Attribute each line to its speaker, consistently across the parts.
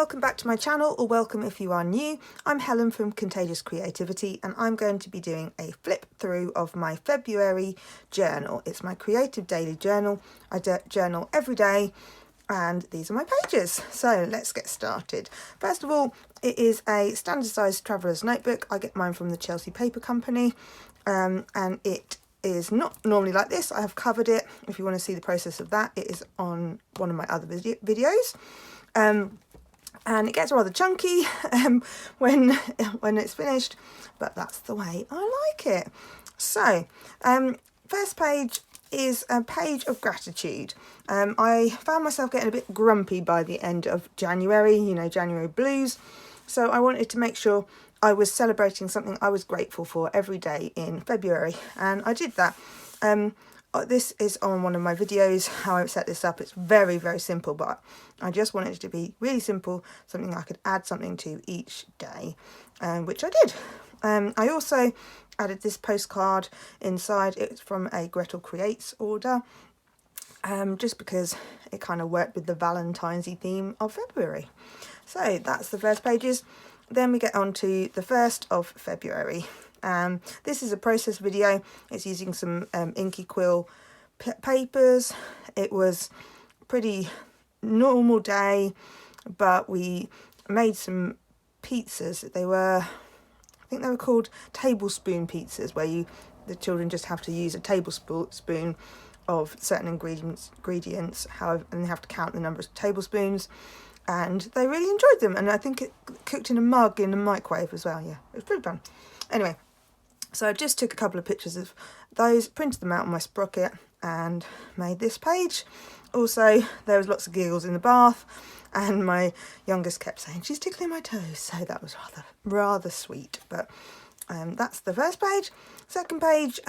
Speaker 1: welcome back to my channel, or welcome if you are new. I'm Helen from Contagious Creativity, and I'm going to be doing a flip through of my February journal. It's my creative daily journal. I journal every day, and these are my pages. So let's get started. First of all, it is a standard sized traveller's notebook. I get mine from the Chelsea Paper Company, and it is not normally like this. I have covered it. If you want to see the process of that, it is on one of my other videos. And it gets rather chunky when it's finished, but that's the way I like it. So, first page is a page of gratitude. I found myself getting a bit grumpy by the end of January, you know, January blues. So I wanted to make sure I was celebrating something I was grateful for every day in February, and I did that. This is on one of my videos, how I set this up. It's very, very simple, but I just wanted it to be really simple, something I could add something to each day, which I did. I also added this postcard inside. It's from a Gretel Creates order, just because it kind of worked with the Valentine's theme of February. So that's the first pages. Then we get on to the 1st of February. This is a process video. It's using some inky quill papers. It was a pretty normal day, but we made some pizzas. I think they were called tablespoon pizzas, where the children just have to use a tablespoon of certain ingredients, however, and they have to count the number of tablespoons. And they really enjoyed them, and I think it cooked in a mug in the microwave as well. Yeah, it was pretty fun. Anyway, so I just took a couple of pictures of those, printed them out on my sprocket, and made this page. Also, there was lots of giggles in the bath, and my youngest kept saying, "She's tickling my toes," so that was rather sweet. But that's the first page. Second page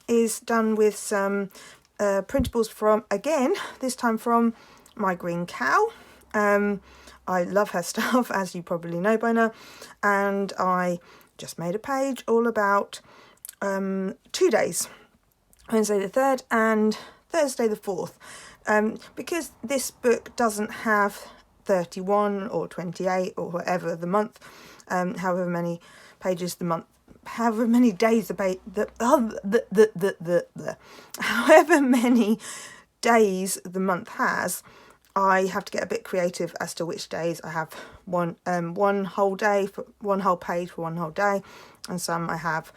Speaker 1: is done with some printables from, again, this time from My Green Cow. I love her stuff, as you probably know by now, and I just made a page all about 2 days, Wednesday the 3rd and Thursday the 4th, because this book doesn't have 31 or 28 or whatever the month, however many pages the month, however many days however many days the month has. I have to get a bit creative as to which days I have one whole day for one whole page for one whole day, and some I have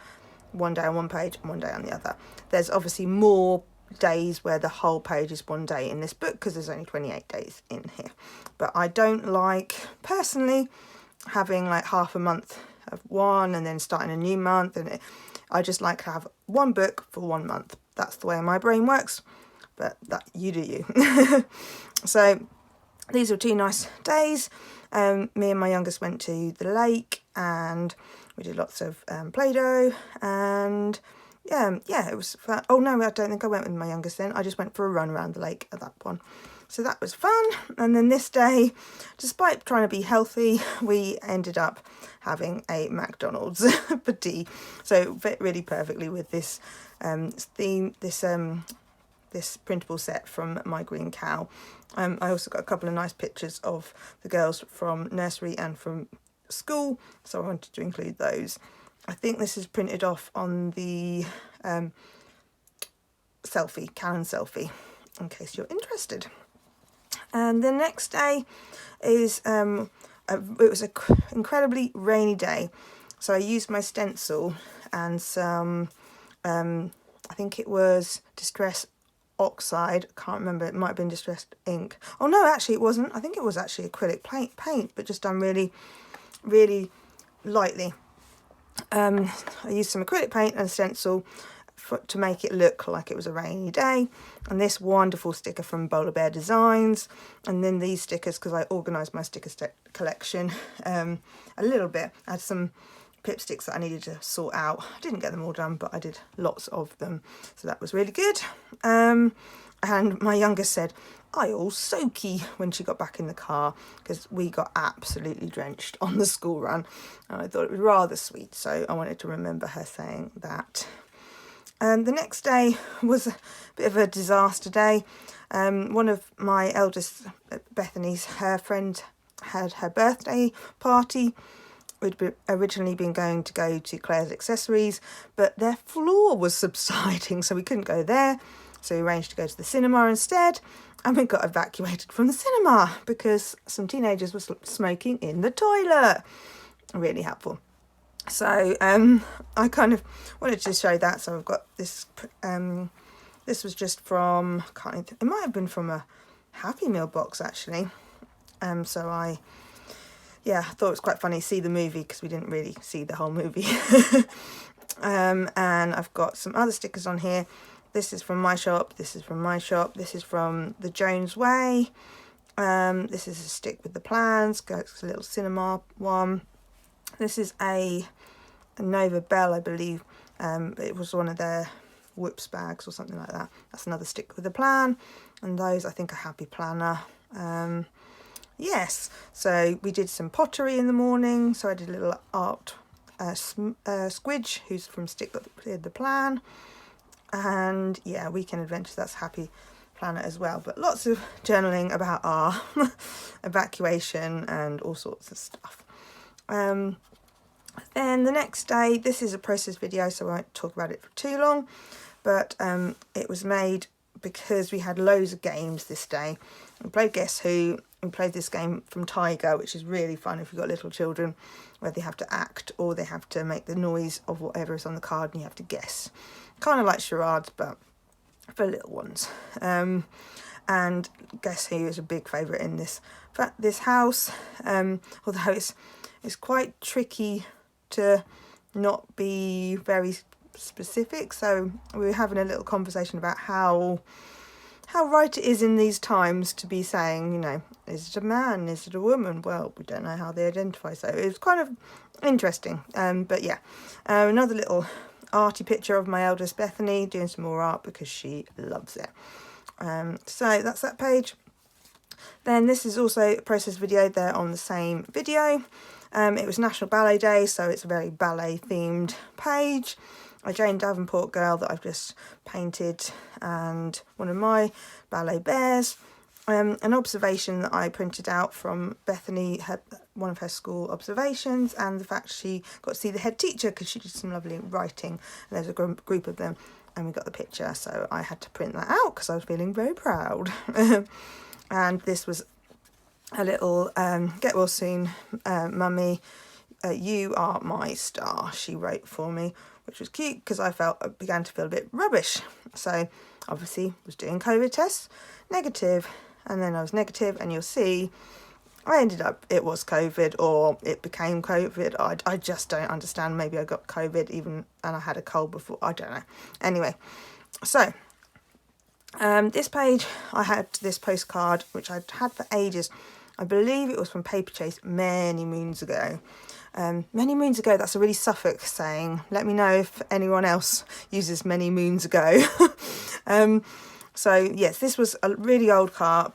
Speaker 1: one day on one page and one day on the other. There's obviously more days where the whole page is one day in this book, because there's only 28 days in here. But I don't like, personally, having like half a month of one and then starting a new month, and I just like to have one book for 1 month. That's the way my brain works, but that you do you. So these were 2 nice days. Me and my youngest went to the lake, and we did lots of Play-Doh, and yeah, it was fun. Oh no, I don't think I went with my youngest then. I just went for a run around the lake at that one. So that was fun. And then this day, despite trying to be healthy, we ended up having a McDonald's for tea. So it fit really perfectly with this theme, this printable set from My Green Cow. I also got a couple of nice pictures of the girls from nursery and from school, so I wanted to include those. I think this is printed off on the Canon selfie, in case you're interested. And the next day is, it was an incredibly rainy day, so I used my stencil and some, I think it was Distress Oxide, I can't remember, it might have been Distressed Ink. Oh no, actually it wasn't. I think it was actually acrylic paint, but just done really, really lightly. I used some acrylic paint and a stencil to make it look like it was a rainy day, and this wonderful sticker from Bowler Bear Designs, and then these stickers, because I organised my sticker collection a little bit. I had some Pipsticks that I needed to sort out. I didn't get them all done, but I did lots of them, so that was really good. And my youngest said, "I all soaky," when she got back in the car, because we got absolutely drenched on the school run, and I thought it was rather sweet, so I wanted to remember her saying that. The next day was a bit of a disaster day. One of my eldest, Bethany's, her friend had her birthday party. We'd originally been going to go to Claire's Accessories, but their floor was subsiding, so we couldn't go there. So we arranged to go to the cinema instead, and we got evacuated from the cinema because some teenagers were smoking in the toilet. Really helpful. So I kind of wanted to show that. So I've got this. This was just from, it might have been from a Happy Meal box actually. So I thought it was quite funny to see the movie because we didn't really see the whole movie. And I've got some other stickers on here. This is from my shop. This is from my shop. This is from the Jones Way. This is a stick with the plans. It's a little cinema one. This is a Nova Bell, I believe. It was one of their Whoops bags or something like that. That's another stick with a plan. And those, I think, are Happy Planner. Yes, so we did some pottery in the morning. So I did a little art squidge, who's from Stick That Cleared the Plan. And yeah, Weekend Adventures, that's Happy Planner as well. But lots of journaling about our evacuation and all sorts of stuff. Then the next day, this is a process video, so I won't talk about it for too long. But it was made because we had loads of games this day. We played Guess Who. We played this game from Tiger, which is really fun if you've got little children, where they have to act or they have to make the noise of whatever is on the card and you have to guess. Kind of like charades, but for little ones. And Guess Who is a big favourite in this house, although it's quite tricky to not be very specific. So we were having a little conversation about how right it is in these times to be saying, you know, is it a man, is it a woman? Well, we don't know how they identify, so it was kind of interesting. But yeah, another little arty picture of my eldest Bethany doing some more art because she loves it. So that's that page. Then this is also a process video. They're on the same video. It was National Ballet Day, so it's a very ballet themed page. A Jane Davenport girl that I've just painted, and one of my ballet bears. An observation that I printed out from Bethany, one of her school observations, and the fact she got to see the head teacher because she did some lovely writing. And there's a group of them, and we got the picture, so I had to print that out because I was feeling very proud. And this was a little get well soon, mummy, you are my star, she wrote for me, which was cute because I began to feel a bit rubbish. So obviously was doing COVID tests, negative, and then I was negative, and you'll see I ended up, it was COVID or it became COVID. I just don't understand. Maybe I got COVID and I had a cold before, I don't know. Anyway, so this page, I had this postcard which I'd had for ages. I believe it was from Paper Chase many moons ago. Many moons ago, that's a really Suffolk saying. Let me know if anyone else uses many moons ago. So yes, this was a really old card,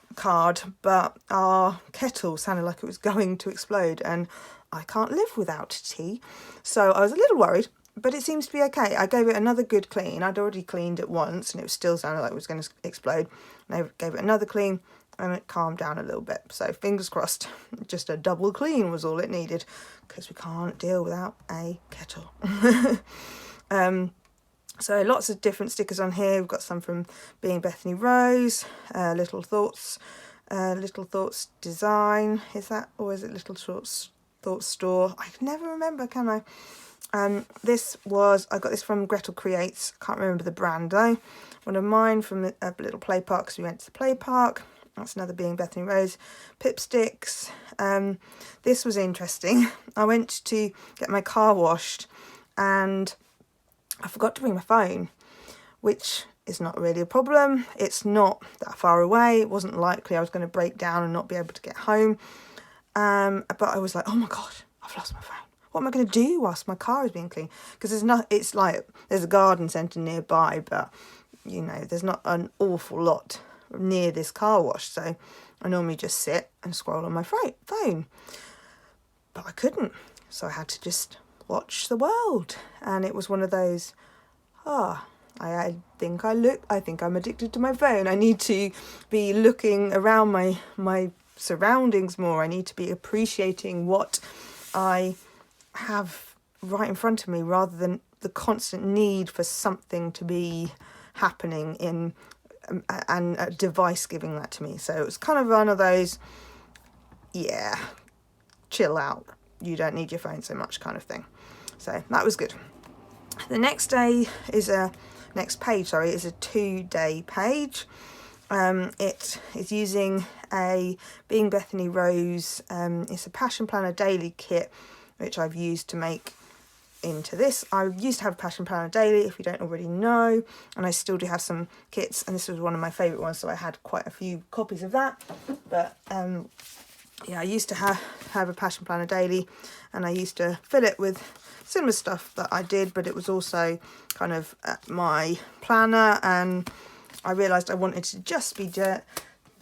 Speaker 1: but our kettle sounded like it was going to explode, and I can't live without tea. So I was a little worried, but it seems to be okay. I gave it another good clean. I'd already cleaned it once, and it still sounded like it was going to explode. And I gave it another clean, and it calmed down a little bit. So fingers crossed, just a double clean was all it needed, because we can't deal without a kettle. So lots of different stickers on here. We've got some from Being Bethany Rose, Little Thoughts Design. Is that, or is it Little Thoughts Store? I can never remember, can I? I got this from Gretel Creates. Can't remember the brand though. One of mine from a little play park, because we went to the play park. That's another Being Bethany Rose. Pipsticks. This was interesting. I went to get my car washed and I forgot to bring my phone, which is not really a problem. It's not that far away. It wasn't likely I was going to break down and not be able to get home. But I was like, oh my God, I've lost my phone. What am I going to do whilst my car is being cleaned? Because it's like there's a garden centre nearby, but you know, there's not an awful lot near this car wash. So I normally just sit and scroll on my phone. But I couldn't. So I had to just watch the world. And it was one of those, I think I'm addicted to my phone. I need to be looking around my surroundings more. I need to be appreciating what I have right in front of me, rather than the constant need for something to be happening in and a device giving that to me. So it was kind of one of those, yeah, chill out, you don't need your phone so much kind of thing. So that was good. The next day is next page is a 2-day page. It is using a Being Bethany Rose, it's a Passion Planner daily kit, which I've used to make into this. I used to have Passion Planner daily, if you don't already know, and I still do have some kits, and this was one of my favourite ones, so I had quite a few copies of that. But yeah, I used to have a Passion Planner daily, and I used to fill it with similar stuff that I did, but it was also kind of my planner, and I realised I wanted to just be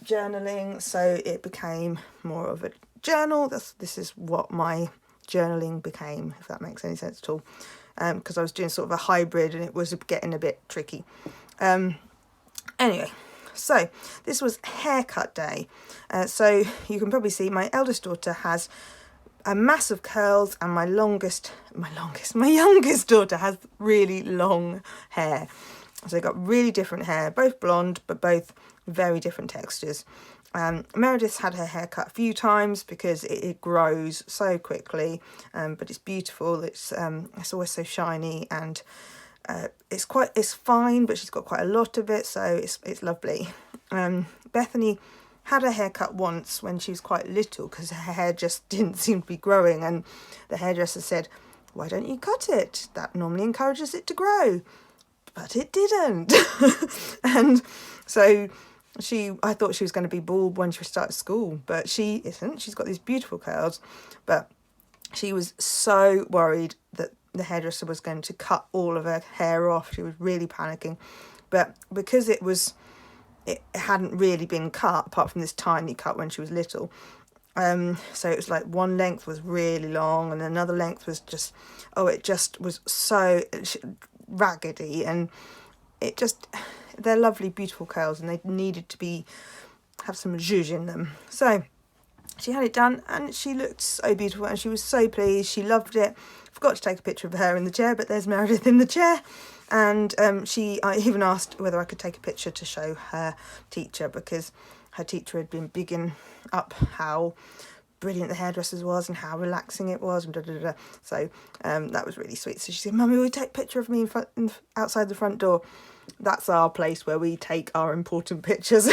Speaker 1: journaling, so it became more of a journal. This is what my journaling became, if that makes any sense at all, because I was doing sort of a hybrid and it was getting a bit tricky. Anyway, so this was haircut day. So you can probably see my eldest daughter has a mass of curls, and my youngest daughter has really long hair. So they got really different hair, both blonde, but both very different textures. Meredith's had her hair cut a few times because it grows so quickly, but it's beautiful. It's always so shiny, and it's fine, but she's got quite a lot of it, so it's lovely. Bethany had her hair cut once when she was quite little because her hair just didn't seem to be growing, and the hairdresser said, "Why don't you cut it? That normally encourages it to grow." But it didn't. And so I thought she was going to be bald when she started school, but she isn't. She's got these beautiful curls, but she was so worried that the hairdresser was going to cut all of her hair off. She was really panicking, but because it hadn't really been cut apart from this tiny cut when she was little, so it was like one length was really long and another length was just was so raggedy, and they're lovely, beautiful curls, and they needed to have some zhuzh in them. So she had it done, and she looked so beautiful, and she was so pleased. She loved it. Forgot to take a picture of her in the chair, but there's Meredith in the chair. And I even asked whether I could take a picture to show her teacher, because her teacher had been bigging up how brilliant the hairdressers was and how relaxing it was, and so that was really sweet. So she said, "Mummy, will you take a picture of me outside the front door?" That's our place where we take our important pictures.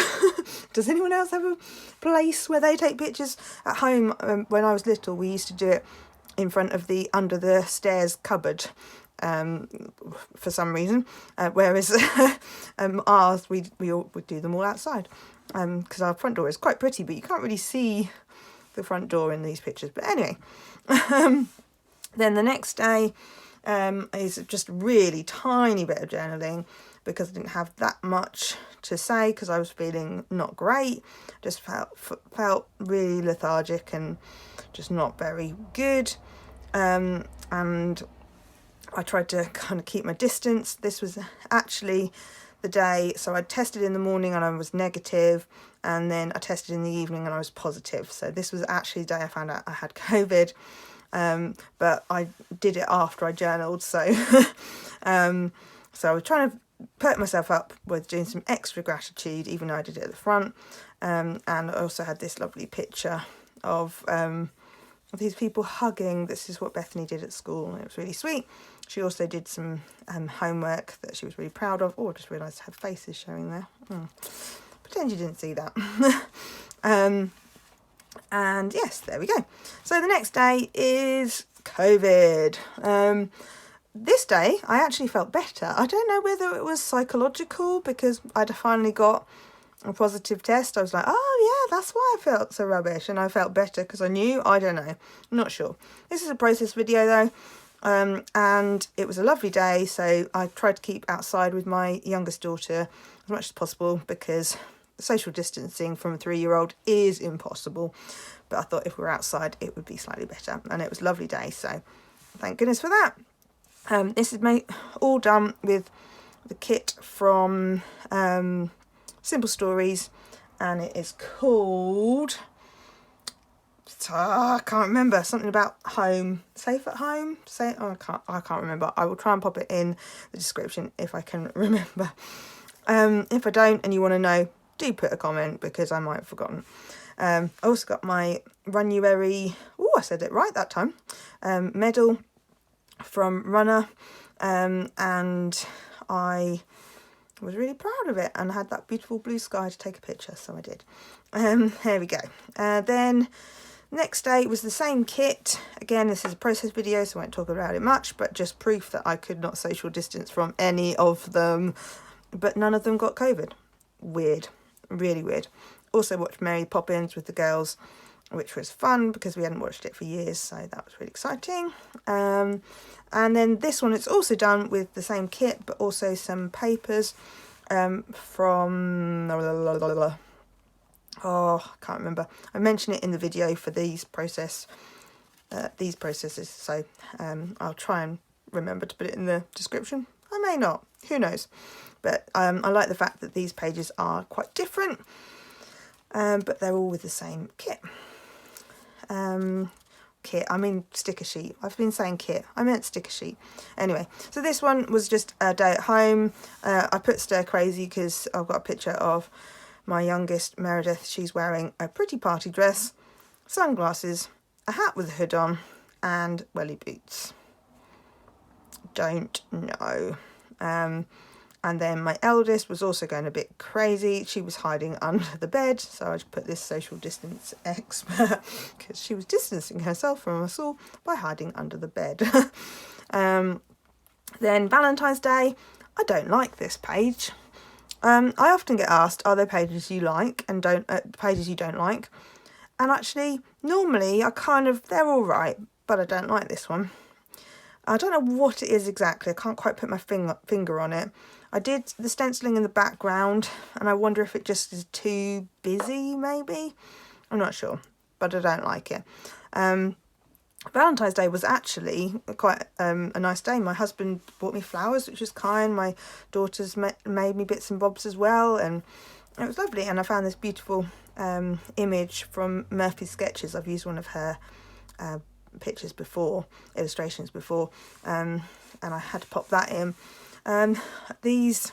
Speaker 1: Does anyone else have a place where they take pictures? At home, when I was little, we used to do it in front of the under the stairs cupboard, for some reason, whereas ours we would do them all outside, because our front door is quite pretty, but you can't really see the front door in these pictures. But anyway, then the next day is just a really tiny bit of journaling, because I didn't have that much to say because I was feeling not great. Just felt really lethargic and just not very good, and I tried to kind of keep my distance. This was actually the day, so I tested in the morning and I was negative, and then I tested in the evening and I was positive. So this was actually the day I found out I had COVID, but I did it after I journaled. So so I was trying to perk myself up with doing some extra gratitude, even though I did it at the front, and I also had this lovely picture of these people hugging. This is what Bethany did at school, and it was really sweet. She also did some homework that she was really proud of. Oh, I just realised her face is showing there. Pretend you didn't see that. And yes, there we go. So the next day is COVID. This day I actually felt better. I don't know whether it was psychological, because I'd finally got a positive test. I was like, oh yeah, that's why I felt so rubbish, and I felt better because I knew. I don't know, I'm not sure. This is a process video though, and it was a lovely day, so I tried to keep outside with my youngest daughter as much as possible, because social distancing from a 3-year-old is impossible, but I thought if we were outside it would be slightly better, and it was a lovely day, so thank goodness for that. This is all done with the kit from Simple Stories, and it is called I can't remember, something about home, safe at home, I can't remember. I will try and pop it in the description if I can remember. If I don't and you want to know, do put a comment because I might have forgotten. I also got my Runuary, I said it right that time, medal from Runner, and I was really proud of it and had that beautiful blue sky to take a picture, so I did. There we go. Then next day was the same kit. Again, this is a process video, so I won't talk about it much, but just proof that I could not social distance from any of them, but none of them got COVID. Weird, really weird. Also watched Mary Poppins with the girls, which was fun because we hadn't watched it for years, so that was really exciting. And then this one, it's also done with the same kit, but also some papers from... I can't remember. I mentioned it in the video for these processes, so I'll try and remember to put it in the description. I may not, who knows. But I like the fact that these pages are quite different, but they're all with the same kit. I mean sticker sheet. I've been saying kit. I meant sticker sheet. Anyway, so this one was just a day at home. I put Stir Crazy because I've got a picture of my youngest, Meredith. She's wearing a pretty party dress, sunglasses, a hat with a hood on, and welly boots. Don't know. And then my eldest was also going a bit crazy. She was hiding under the bed, so I just put this social distance expert because she was distancing herself from us all by hiding under the bed. Then Valentine's Day, I don't like this page. I often get asked, are there pages you like and pages you don't like? And actually, normally they're all right, but I don't like this one. I don't know what it is exactly. I can't quite put my finger on it. I did the stenciling in the background, and I wonder if it just is too busy, maybe. I'm not sure, but I don't like it. Valentine's Day was actually quite a nice day. My husband bought me flowers, which was kind. My daughters made me bits and bobs as well, and it was lovely. And I found this beautiful image from Murphy's Sketches. I've used one of her pictures before, illustrations before, and I had to pop that in. These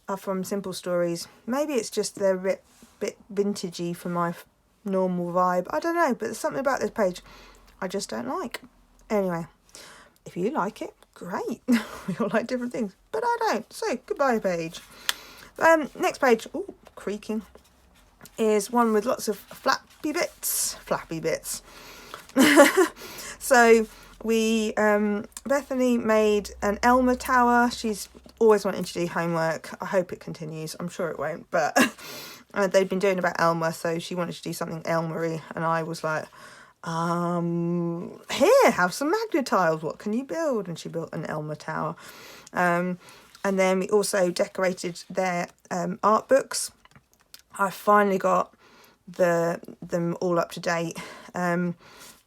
Speaker 1: are from Simple Stories. Maybe it's just they're a bit vintagey for my normal vibe. I don't know, but there's something about this page I just don't like. Anyway, if you like it, great. We all like different things, but I don't. So goodbye page. Next page, creaking, is one with lots of flappy bits. So we Bethany made an Elmer tower. She's always wanting to do homework. I hope it continues. I'm sure it won't, but they'd been doing about Elmer, so she wanted to do something Elmery, and I was like, here, have some magnet tiles. What can you build? And she built an Elmer tower. And then we also decorated their art books. I finally got them all up to date.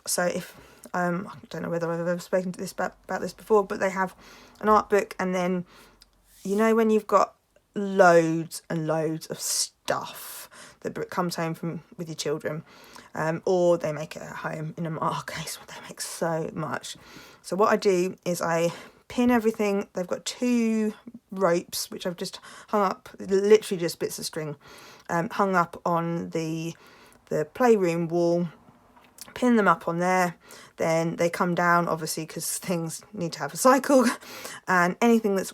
Speaker 1: So if I don't know whether I've ever spoken to about this before, but they have an art book, and then you know when you've got loads and loads of stuff that comes home from with your children, or they make it at home in our case, they make so much. So what I do is I pin everything. They've got 2 ropes which I've just hung up, literally just bits of string, hung up on the playroom wall. Pin them up on there, then they come down, obviously, because things need to have a cycle, and anything that's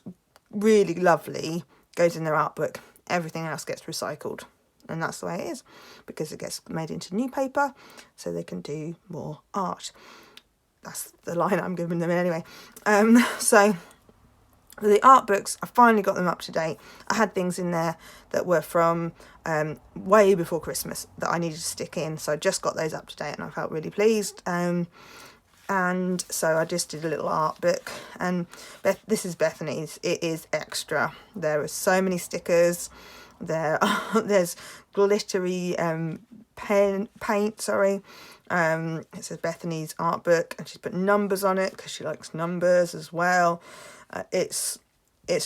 Speaker 1: really lovely goes in their art book. Everything else gets recycled, and that's the way it is, because it gets made into new paper so they can do more art. That's the line I'm giving them anyway. So the art books, I finally got them up to date. I had things in there that were from way before Christmas that I needed to stick in, so I just got those up to date and I felt really pleased. And so I just did a little art book, and this is Bethany's. It is extra. There are so many stickers. There's glittery paint. Sorry. It says Bethany's art book, and she's put numbers on it because she likes numbers as well. It's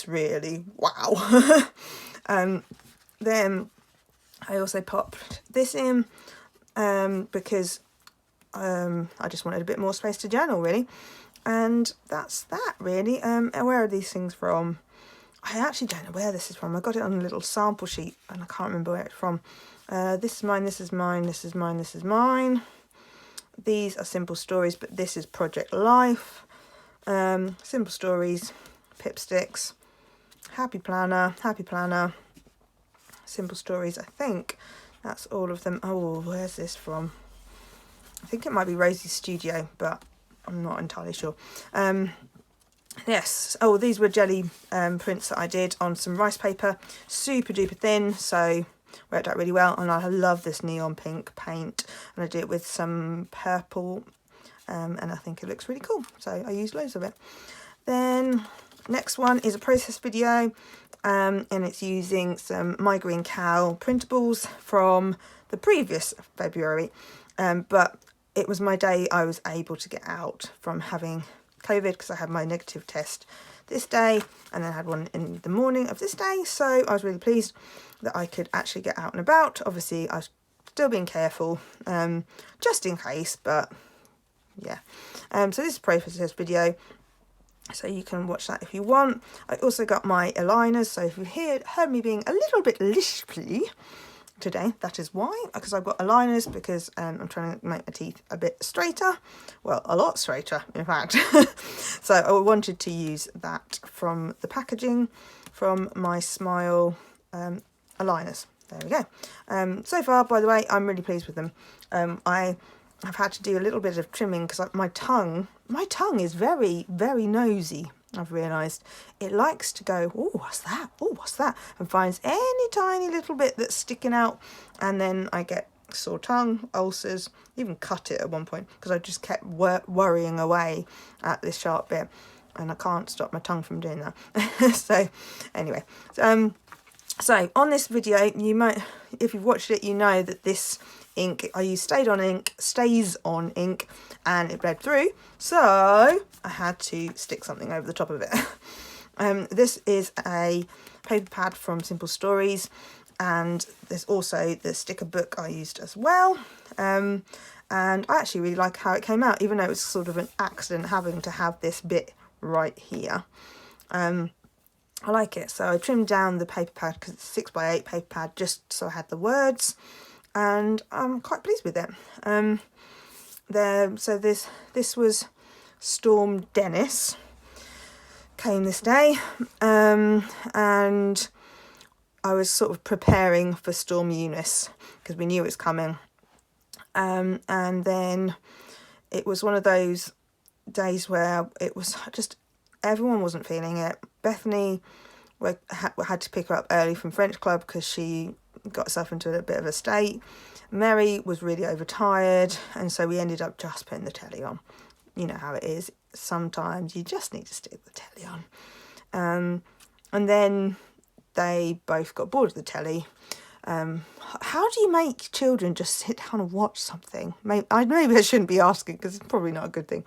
Speaker 1: really wow. Then I also popped this in. because I just wanted a bit more space to journal, really. And that's that, really. Where are these things from? I actually don't know where this is from. I got it on a little sample sheet and I can't remember where it's from. This is mine, this is mine, this is mine, this is mine. These are simple stories, but this is Project Life. Simple stories, Pipsticks, Happy Planner, Simple Stories. I think that's all of them. Oh, where's this from? I think it might be Rosie's Studio, but I'm not entirely sure. Yes. Oh, these were jelly prints that I did on some rice paper. Super duper thin, so worked out really well. And I love this neon pink paint. And I did it with some purple. And I think it looks really cool. So I used loads of it. Then next one is a process video. And it's using some My Green Cow printables from the previous February. But it was my day I was able to get out from having COVID, because I had my negative test this day and then I had one in the morning of this day, so I was really pleased that I could actually get out and about. Obviously I was still being careful, just in case, but yeah. So this is a process video, so you can watch that if you want. I also got my aligners, so if you heard me being a little bit lispy today, that is why, because I've got aligners, because I'm trying to make my teeth a bit straighter, well, a lot straighter in fact. So I wanted to use that from the packaging from my Smile aligners. There we go. So far, by the way, I'm really pleased with them. I have had to do a little bit of trimming because my tongue is very, very nosy. I've realised it likes to go, oh, what's that? Oh, what's that? And finds any tiny little bit that's sticking out. And then I get sore tongue, ulcers, even cut it at one point because I just kept worrying away at this sharp bit. And I can't stop my tongue from doing that. So anyway, so on this video, you might, if you've watched it, you know that this ink I used stays on ink, and it bled through, so I had to stick something over the top of it. This is a paper pad from Simple Stories, and there's also the sticker book I used as well. And I actually really like how it came out, even though it was sort of an accident having to have this bit right here. I like it, so I trimmed down the paper pad because it's 6x8 paper pad, just so I had the words, and I'm quite pleased with it. So this was Storm Dennis, came this day, and I was sort of preparing for Storm Eunice because we knew it was coming, and then it was one of those days where it was just everyone wasn't feeling it. Bethany had to pick her up early from French club because she got herself into a bit of a state. Mary was really overtired, and so we ended up just putting the telly on. You know how it is. Sometimes you just need to stick the telly on. And then they both got bored of the telly. How do you make children just sit down and watch something? Maybe I shouldn't be asking because it's probably not a good thing.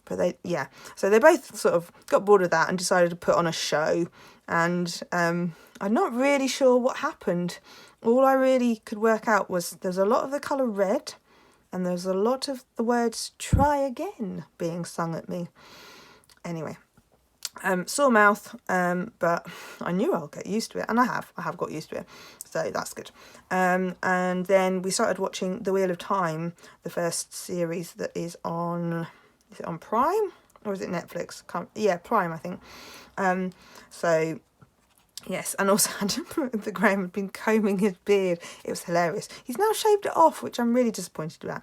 Speaker 1: But so they both sort of got bored of that and decided to put on a show. And I'm not really sure what happened. All I really could work out was there's a lot of the colour red, and there's a lot of the words "try again" being sung at me. Anyway, sore mouth, but I knew I'll get used to it, and I have got used to it, so that's good. And then we started watching The Wheel of Time, the first series that is on Prime, or is it Netflix? Prime, I think. So yes, and also the Graham had been combing his beard. It was hilarious. He's now shaved it off, which I'm really disappointed about,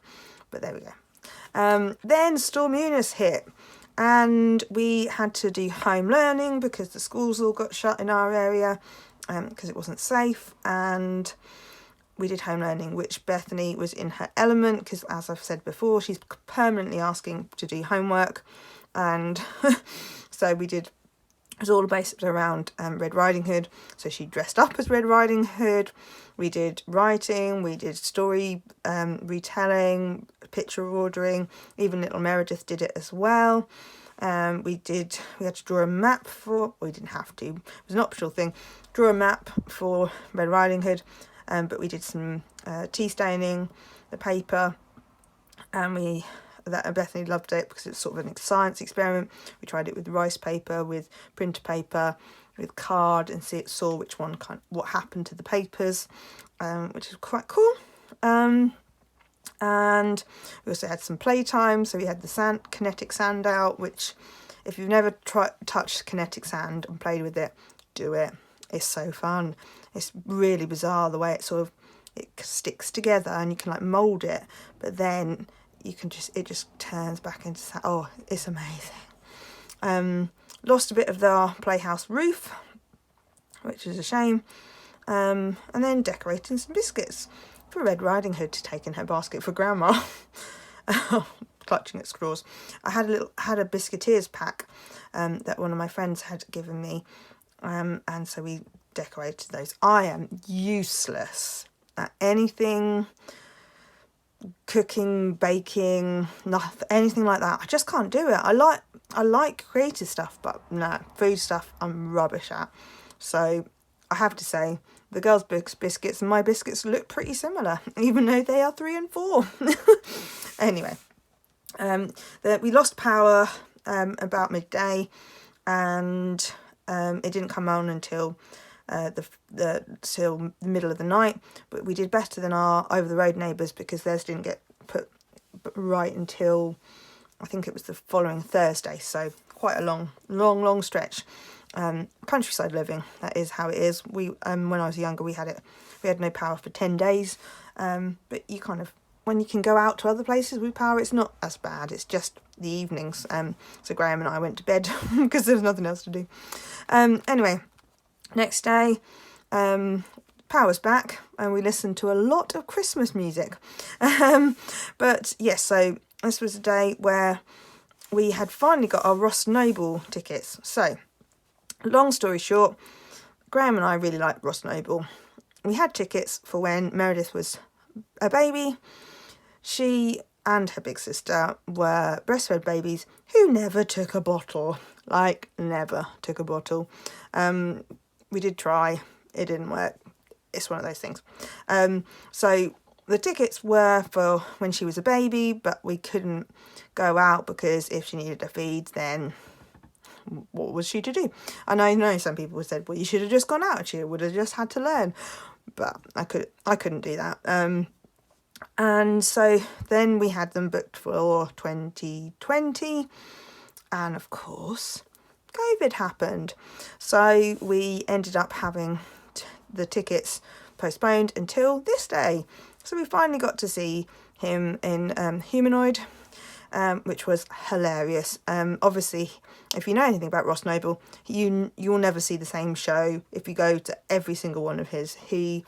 Speaker 1: but there we go. Then Storm Eunice hit, and we had to do home learning because the schools all got shut in our area because it wasn't safe, and we did home learning, which Bethany was in her element because, as I've said before, she's permanently asking to do homework, and so we did. It was all based around Red Riding Hood, so she dressed up as Red Riding Hood. We did writing, we did story retelling, picture ordering. Even little Meredith did it as well. We had to draw a map we didn't have to, it was an optional thing, draw a map for Red Riding Hood, but we did some tea staining. the paper, and Bethany loved it because it's sort of a science experiment. We tried it with rice paper, with printer paper, with card, and saw which one what happened to the papers, which is quite cool. And we also had some playtime. So we had the kinetic sand out, which if you've never touched kinetic sand and played with it, do it. It's so fun. It's really bizarre the way it sticks together, and you can like mould it, but then it just turns back into sand. Oh, it's amazing. Lost a bit of the playhouse roof, which is a shame. And then decorating some biscuits for Red Riding Hood to take in her basket for Grandma. Clutching at straws. I had a Biscuiteers pack that one of my friends had given me, and so we decorated those. I am useless at anything cooking, baking, nothing, anything like that. I just can't do it. I like creative stuff, but no, food stuff I'm rubbish at. So I have to say, the girls' biscuits and my biscuits look pretty similar, even though they are 3 and 4. Anyway, we lost power about midday, and it didn't come on until till the middle of the night. But we did better than our over the road neighbours, because theirs didn't get put right until I think it was the following Thursday. So quite a long stretch. Countryside living, that is how it is. We when I was younger, we had no power for 10 days, but you kind of, when you can go out to other places with power, it's not as bad. It's just the evenings. So Graham and I went to bed because there was nothing else to do. Anyway, next day, power's back, and we listened to a lot of Christmas music. But yes, so this was a day where we had finally got our Ross Noble tickets. So long story short, Graham and I really liked Ross Noble. We had tickets for when Meredith was a baby. She and her big sister were breastfed babies who never took a bottle. Like, never took a bottle. We did try. It didn't work. It's one of those things. So the tickets were for when she was a baby, but we couldn't go out because if she needed a feed, then what was she to do? And I know some people said, well, you should have just gone out. She would have just had to learn. But I couldn't do that. And so then we had them booked for 2020. And of course, COVID happened. So we ended up having the tickets postponed until this day. So we finally got to see him in Humanoid, which was hilarious. Obviously, if you know anything about Ross Noble, you'll never see the same show. If you go to every single one of his, he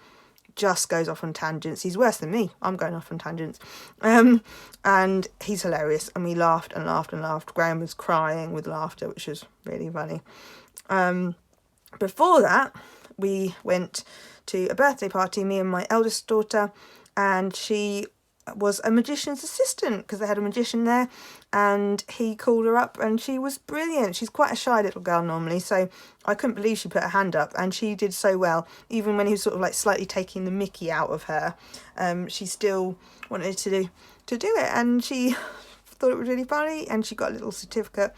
Speaker 1: just goes off on tangents. He's worse than me. I'm going off on tangents. And he's hilarious. And we laughed and laughed and laughed. Graham was crying with laughter, which was really funny. Before that, we went to a birthday party, me and my eldest daughter, and she was a magician's assistant because they had a magician there, and he called her up and she was brilliant. She's quite a shy little girl normally, so I couldn't believe she put her hand up, and she did so well. Even when he was sort of like slightly taking the mickey out of her, she still wanted to do it, and she thought it was really funny, and she got a little certificate,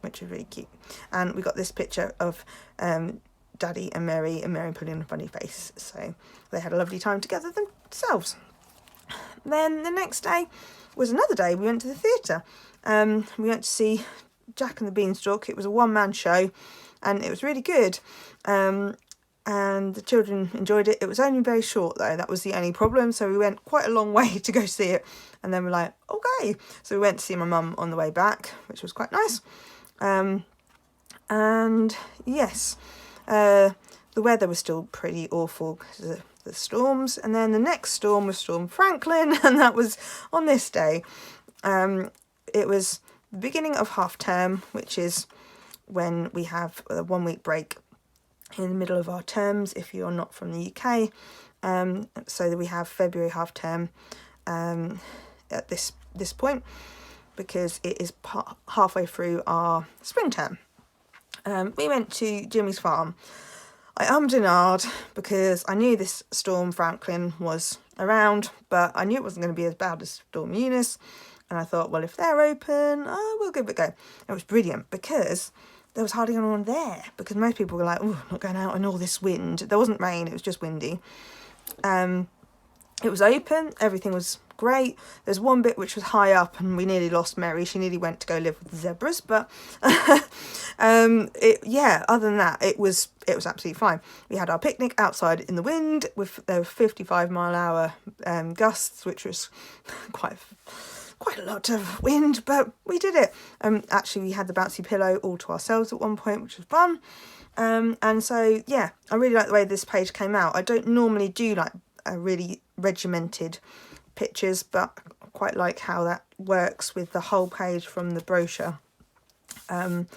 Speaker 1: which was really cute. And we got this picture of Daddy and Mary putting on a funny face, so they had a lovely time together themselves. Then the next day was another day. We went to the theatre. We went to see Jack and the Beanstalk. It was a one-man show, and it was really good. And the children enjoyed it. It was only very short, though. That was the only problem. So we went quite a long way to go see it. And then we're like, okay. So we went to see my mum on the way back, which was quite nice. And yes, the weather was still pretty awful because of the storms, and then the next storm was Storm Franklin, and that was on this day. It was the beginning of half term, which is when we have a 1 week break in the middle of our terms if you're not from the UK. So that we have February half term at this point, because it is halfway through our spring term. We went to Jimmy's farm. I ummed and ahed because I knew this Storm Franklin was around, but I knew it wasn't going to be as bad as Storm Eunice. And I thought, well, if they're open, oh, we'll give it a go. It was brilliant because there was hardly anyone there, because most people were like, oh, not going out in all this wind. There wasn't rain, it was just windy. It was open, everything was great. There's one bit which was high up and we nearly lost Mary. She nearly went to go live with the zebras, but other than that, it was absolutely fine. We had our picnic outside in the wind with there were 55-mile-an-hour gusts, which was quite a lot of wind, but we did it. Actually, we had the bouncy pillow all to ourselves at one point, which was fun. And so, yeah, I really like the way this page came out. I don't normally do like a really regimented pictures, but I quite like how that works with the whole page from the brochure. And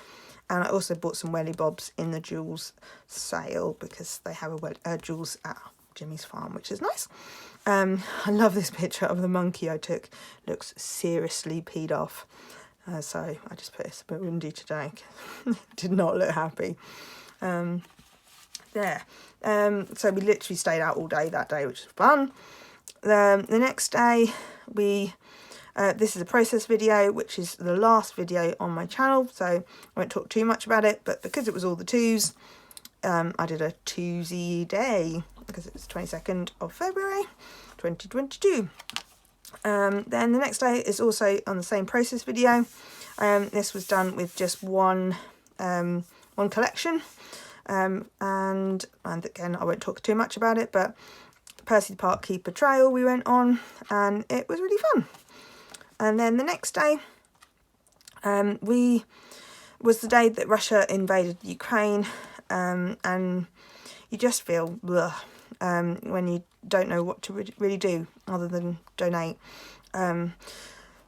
Speaker 1: I also bought some welly bobs in the Jules sale because they have a Jules at Jimmy's farm, which is nice. I love this picture of the monkey I took. Looks seriously peed off. So I just put it's a bit windy today. Did not look happy. There. So we literally stayed out all day that day, which was fun. The next day this is a process video, which is the last video on my channel, so I won't talk too much about it, but because it was all the twos, I did a Tuesday day because it was 22nd of February 2022. Then the next day is also on the same process video. This was done with just one collection, and again I won't talk too much about it, but Percy the Park Keeper Trail we went on and it was really fun. And then the next day was the day that Russia invaded Ukraine, and you just feel when you don't know what to really do other than donate.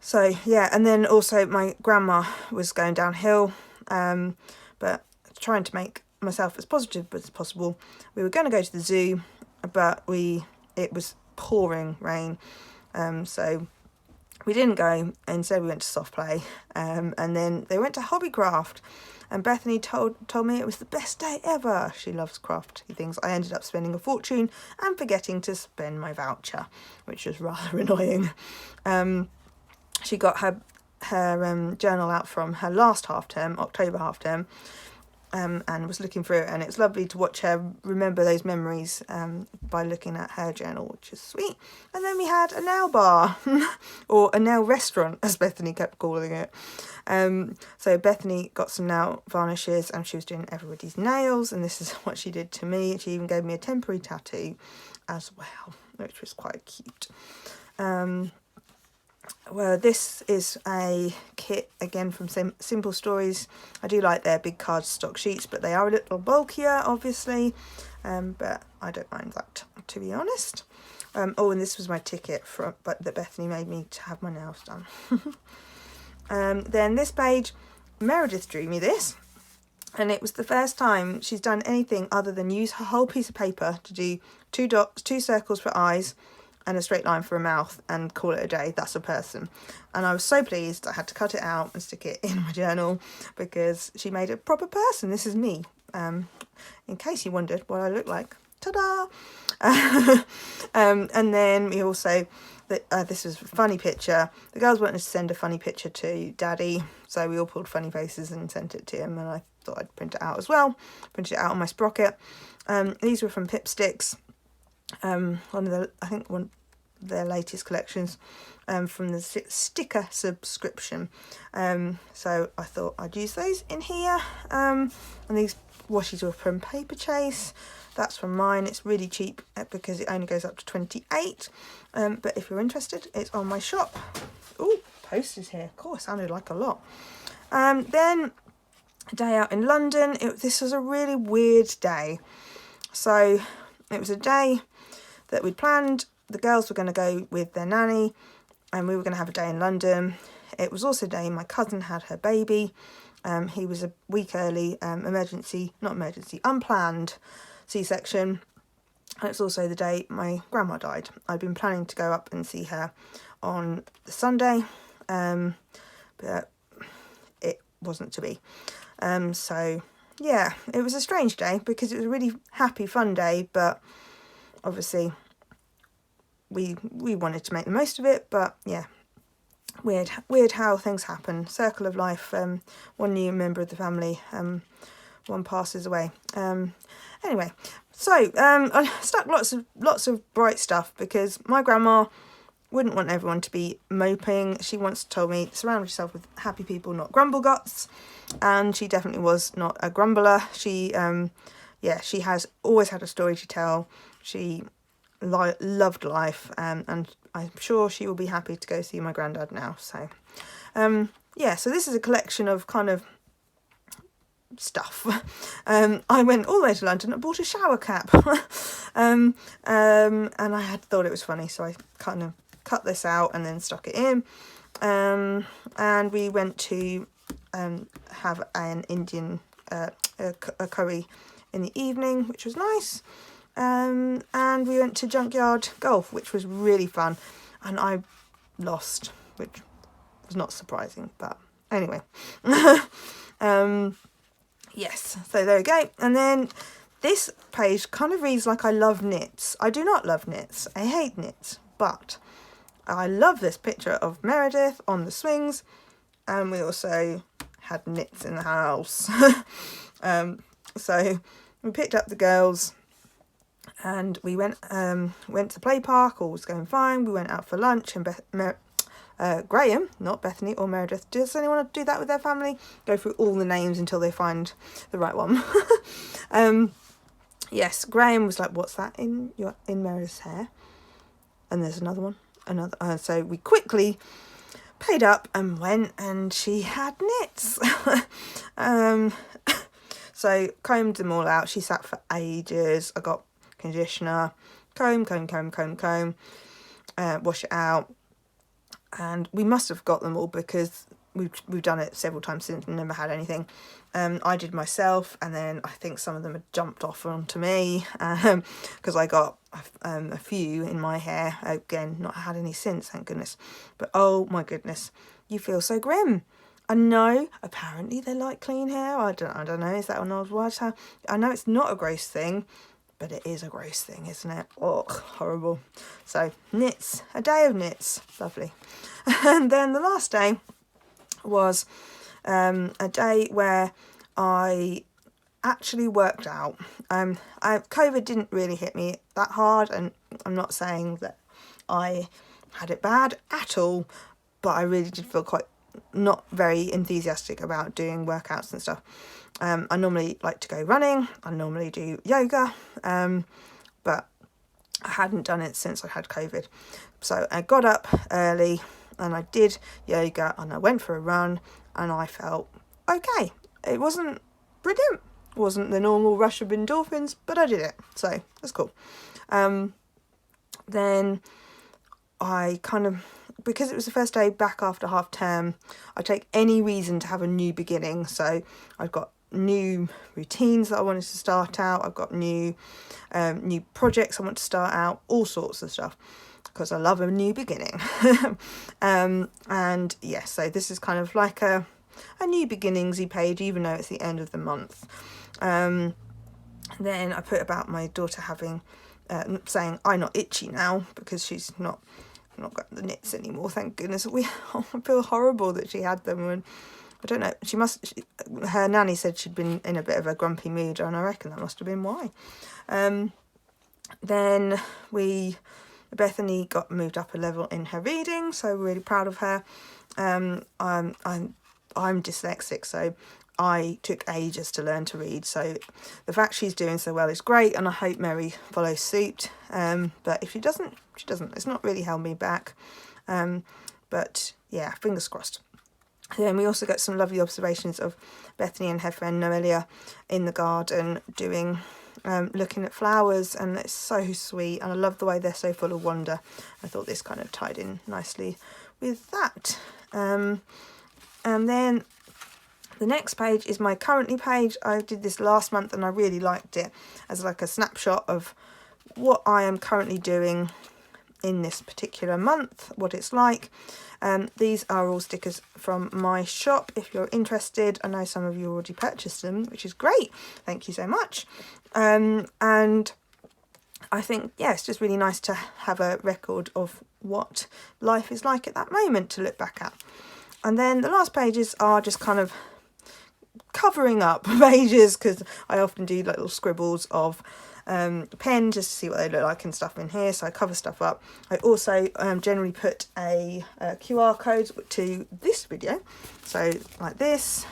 Speaker 1: So yeah, and then also my grandma was going downhill, but trying to make myself as positive as possible. We were going to go to the zoo, but it was pouring rain, so we didn't go. Instead we went to soft play, and then they went to Hobbycraft, and Bethany told me it was the best day ever. She loves crafty things. I ended up spending a fortune and forgetting to spend my voucher, which was rather annoying. She got her journal out from her last half term, October half term, and was looking through it, and it's lovely to watch her remember those memories by looking at her journal, which is sweet. And then we had a nail bar or a nail restaurant, as Bethany kept calling it. So Bethany got some nail varnishes and she was doing everybody's nails, and this is what she did to me. She even gave me a temporary tattoo as well, which was quite cute. Well, this is a kit again from Simple Stories. I do like their big cardstock sheets, but they are a little bulkier, obviously. But I don't mind that, to be honest. And this was my ticket that Bethany made me to have my nails done. Then this page, Meredith drew me this, and it was the first time she's done anything other than use her whole piece of paper to do 2 dots, 2 circles for eyes, and a straight line for a mouth, and call it a day. That's a person. And I was so pleased I had to cut it out and stick it in my journal because she made a proper person. This is me. In case you wondered what I look like. Ta-da! And then we also, this was a funny picture. The girls wanted to send a funny picture to Daddy, so we all pulled funny faces and sent it to him, and I thought I'd print it out as well. Printed it out on my sprocket. These were from Pipsticks. One of their latest collections, from the sticker subscription. So I thought I'd use those in here. And these washes were from Paper Chase. That's from mine. It's really cheap because it only goes up to 28. But if you're interested, it's on my shop. Oh, posters here. Cool, it sounded like a lot. Then a day out in London. This was a really weird day. So it was a day that we'd planned. The girls were going to go with their nanny and we were going to have a day in London. It was also a day my cousin had her baby. He was a week early, unplanned C-section. And it's also the day my grandma died. I'd been planning to go up and see her on the Sunday, but it wasn't to be. So yeah, it was a strange day because it was a really happy, fun day, but obviously we wanted to make the most of it. But yeah, weird how things happen. Circle of life. One new member of the family, one passes away. Anyway, so I stuck lots of bright stuff because my grandma wouldn't want everyone to be moping. She once told me, surround yourself with happy people, not grumble guts. And she definitely was not a grumbler. She she has always had a story to tell. She loved life, and I'm sure she will be happy to go see my granddad now. So so this is a collection of kind of stuff. I went all the way to London and bought a shower cap. And I had thought it was funny, so I kind of cut this out and then stuck it in. And we went to have an Indian a curry in the evening, which was nice. And we went to Junkyard Golf, which was really fun, and I lost, which was not surprising, but anyway. Yes, so there we go. And then this page kind of reads like I love knits. I do not love knits. I hate knits, but I love this picture of Meredith on the swings, and we also had knits in the house. So we picked up the girls and we went to the play park. All was going fine. We went out for lunch, and Graham, not Bethany or Meredith. Does anyone want to do that with their family? Go through all the names until they find the right one. Yes, Graham was like, "What's that in Meredith's hair?" And there's another one. So we quickly paid up and went, and she had knits. So combed them all out. She sat for ages. I got conditioner, comb, wash it out. And we must have got them all because we've done it several times since and never had anything. I did myself, and then I think some of them had jumped off onto me because I got a few in my hair. Again, not had any since, thank goodness. But oh my goodness, you feel so grim. I know, apparently they like clean hair. I don't know, is that an old wives' hair? I know it's not a gross thing, but it is a gross thing, isn't it? Oh, horrible. So, knits. A day of knits. Lovely. And then the last day was a day where I actually worked out. COVID didn't really hit me that hard, and I'm not saying that I had it bad at all, but I really did feel quite not very enthusiastic about doing workouts and stuff. I normally like to go running. I normally do yoga, but I hadn't done it since I had COVID. So I got up early and I did yoga and I went for a run and I felt okay. It wasn't brilliant. It wasn't the normal rush of endorphins, but I did it. So that's cool. Then I kind of, because it was the first day back after half term, I take any reason to have a new beginning. So I've got new routines that I wanted to start out. I've got new projects I want to start out, all sorts of stuff, because I love a new beginning. And yes, so this is kind of like a new beginningsy page, even though it's the end of the month. Then I put about my daughter having saying I'm not itchy now because she's not got the knits anymore, thank goodness. I feel horrible that she had them, and I don't know, her nanny said she'd been in a bit of a grumpy mood, and I reckon that must have been why. Then Bethany got moved up a level in her reading, so we're really proud of her. I'm dyslexic, so I took ages to learn to read, so the fact she's doing so well is great, and I hope Mary follows suit. But if she doesn't, she doesn't. It's not really held me back. But yeah, fingers crossed. Then we also got some lovely observations of Bethany and her friend Noelia in the garden doing, looking at flowers, and it's so sweet, and I love the way they're so full of wonder. I thought this kind of tied in nicely with that. And then the next page is my currently page. I did this last month and I really liked it as like a snapshot of what I am currently doing in this particular month, what it's like. These are all stickers from my shop if you're interested. I know some of you already purchased them, which is great. Thank you so much. And I think, yeah, it's just really nice to have a record of what life is like at that moment to look back at. And then the last pages are just kind of covering up pages, because I often do like little scribbles of pen just to see what they look like and stuff in here, so I cover stuff up. I also generally put a QR code to this video, so like this,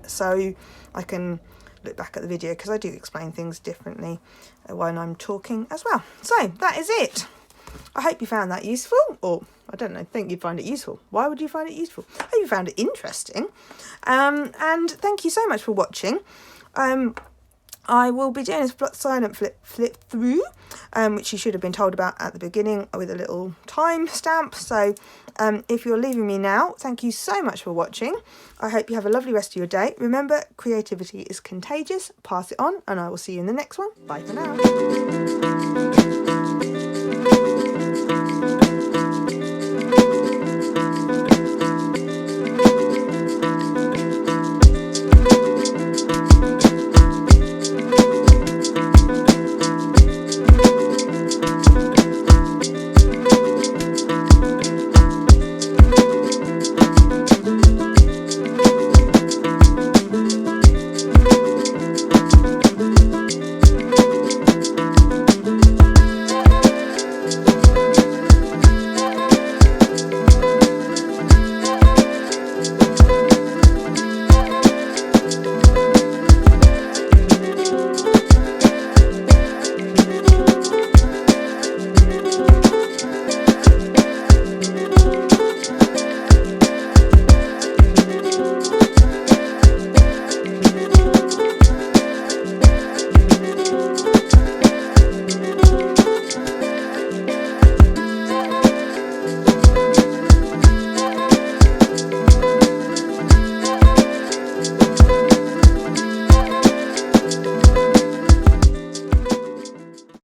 Speaker 1: so I can look back at the video, because I do explain things differently when I'm talking as well. So that is it. I hope you found that useful, or I don't know, think you'd find it useful. Why would you find it useful? I hope you found it interesting. And thank you so much for watching. I will be doing a silent flip through, which you should have been told about at the beginning with a little time stamp. So if you're leaving me now, thank you so much for watching. I hope you have a lovely rest of your day. Remember, creativity is contagious. Pass it on, and I will see you in the next one. Bye for now.